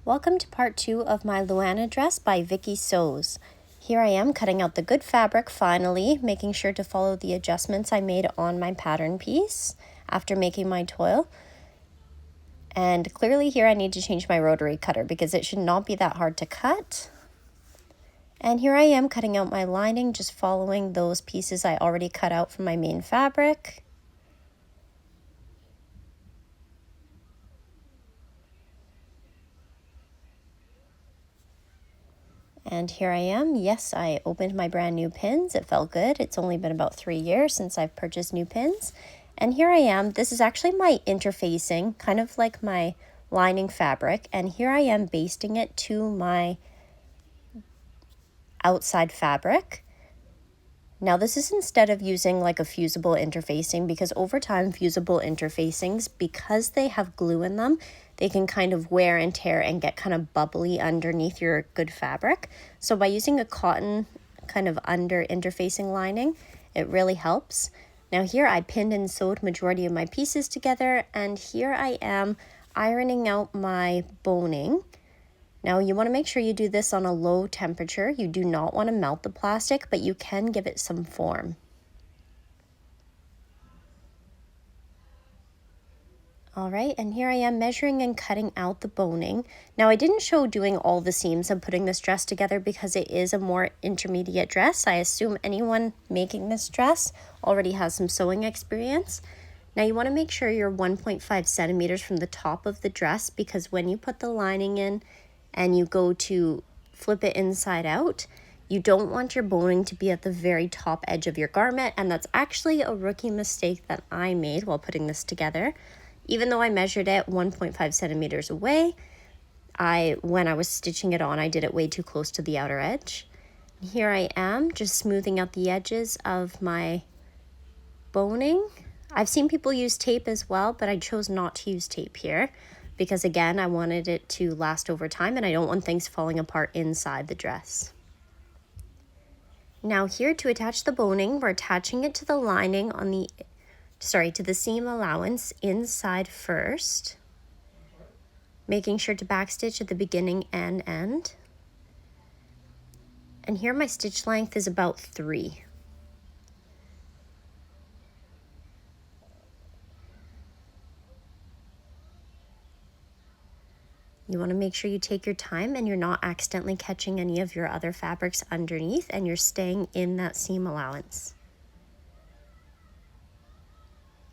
Welcome to part 2 of my Luana dress by Vikisews. Here I am cutting out the good fabric finally, making sure to follow the adjustments I made on my pattern piece after making my toil. And clearly here I need to change my rotary cutter because it should not be that hard to cut. And here I am cutting out my lining, just following those pieces I already cut out from my main fabric. And here I am. Yes, I opened my brand new pins. It felt good. It's only been about 3 years since I've purchased new pins. And here I am. This is actually my interfacing, kind of like my lining fabric. And here I am basting it to my outside fabric. Now this is instead of using like a fusible interfacing, because over time fusible interfacings, because they have glue in them, they can kind of wear and tear and get kind of bubbly underneath your good fabric. So by using a cotton kind of under interfacing lining, it really helps. Now here I pinned and sewed majority of my pieces together, and here I am ironing out my boning. Now you want to make sure you do this on a low temperature. You do not want to melt the plastic, but you can give it some form. All right, and here I am measuring and cutting out the boning. Now I didn't show doing all the seams and putting this dress together because it is a more intermediate dress. I assume anyone making this dress already has some sewing experience. Now you want to make sure you're 1.5 centimeters from the top of the dress, because when you put the lining in and you go to flip it inside out, you don't want your boning to be at the very top edge of your garment, and that's actually a rookie mistake that I made while putting this together. Even though I measured it 1.5 centimeters away, when I was stitching it on, I did it way too close to the outer edge. Here I am just smoothing out the edges of my boning. I've seen people use tape as well, but I chose not to use tape here because, again, I wanted it to last over time and I don't want things falling apart inside the dress. Now here, to attach the boning, we're attaching it to the lining on the to the seam allowance inside first, making sure to backstitch at the beginning and end. And here my stitch length is about 3. You want to make sure you take your time and you're not accidentally catching any of your other fabrics underneath, and you're staying in that seam allowance.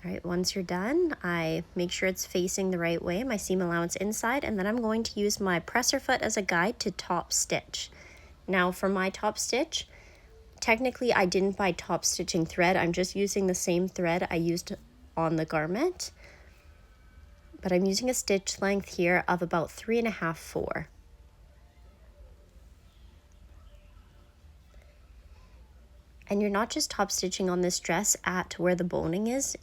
All right, once you're done, I make sure it's facing the right way, my seam allowance inside, and then I'm going to use my presser foot as a guide to top stitch. Now for my top stitch, technically I didn't buy top stitching thread. I'm just using the same thread I used on the garment, but I'm using a stitch length here of about 3.5, 4. And you're not just top stitching on this dress at where the boning is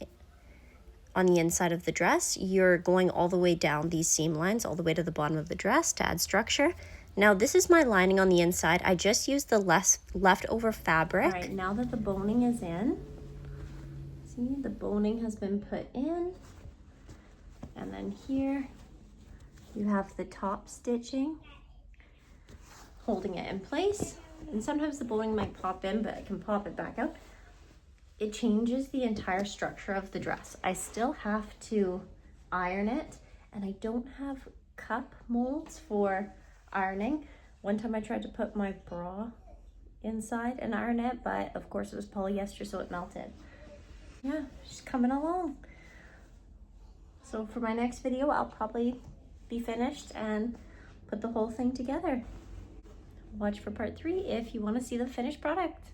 on the inside of the dress, you're going all the way down these seam lines, all the way to the bottom of the dress to add structure. Now this is my lining on the inside. I just used the leftover fabric. All right, now that the boning is in, see, the boning has been put in. And then here you have the top stitching holding it in place. And sometimes the boning might pop in, but I can pop it back out. It changes the entire structure of the dress. I still have to iron it, and I don't have cup molds for ironing. One time I tried to put my bra inside and iron it, but of course it was polyester, so it melted. Yeah, just coming along. So for my next video, I'll probably be finished and put the whole thing together. Watch for part 3 if you want to see the finished product.